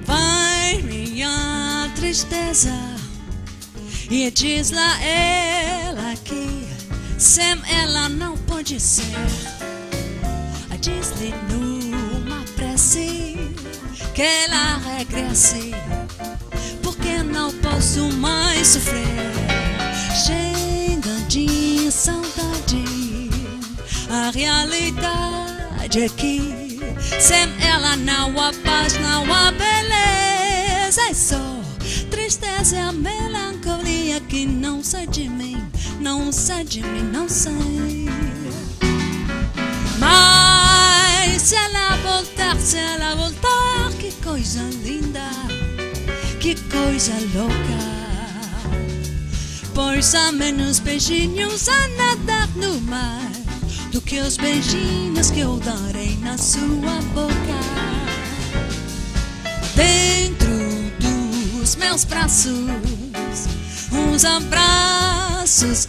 Vai minha tristeza e diz lá ela que sem ela não pode ser. Diz-lhe numa prece que ela regresse, porque não posso mais sofrer. Chega de saudade, a realidade é que sem ela não há paz, não há beleza. É só tristeza e a melancolia que não sai de mim, não sai de mim, não sai. Mas se ela voltar, que coisa linda, que coisa louca. Pois há menos beijinhos a nadar no mar do que os beijinhos que eu darei na sua boca. Dentro dos meus braços, uns abraços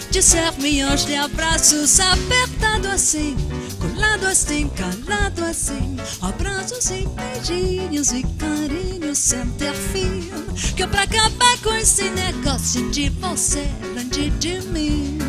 de ser milhões de abraços, apertado assim, colado assim, calado assim, abraços e beijinhos e carinhos sem ter fim, que é pra acabar com esse negócio de você longe de mim.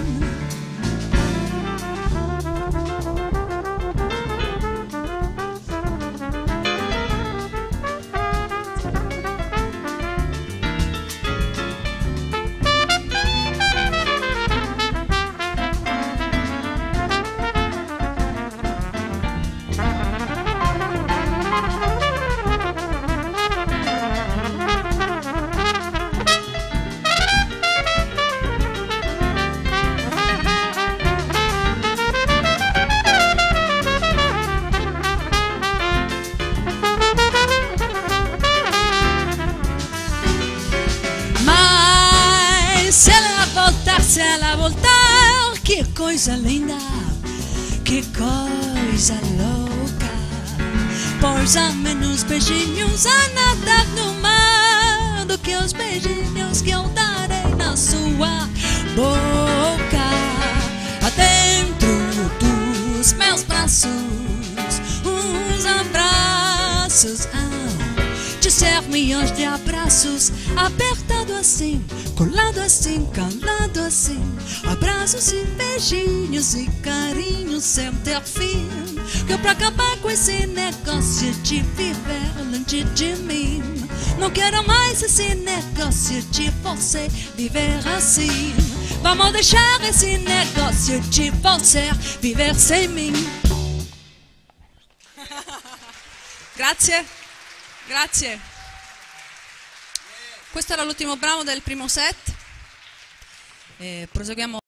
Se ela voltar, que coisa linda, que coisa louca. Pois há menos beijinhos a nadar no mar do que os beijinhos que eu darei na sua boca. Dentro dos meus braços, uns abraços de ser milhões de abraços, apertado assim, colado assim, calado assim, abraços e beijinhos e carinhos sem ter fim, que é pra acabar com esse negócio de viver longe de mim. Não quero mais esse negócio de você viver assim. Vamos deixar esse negócio de você viver sem mim. Grazie. Grazie. Questo era l'ultimo brano del primo set. Proseguiamo.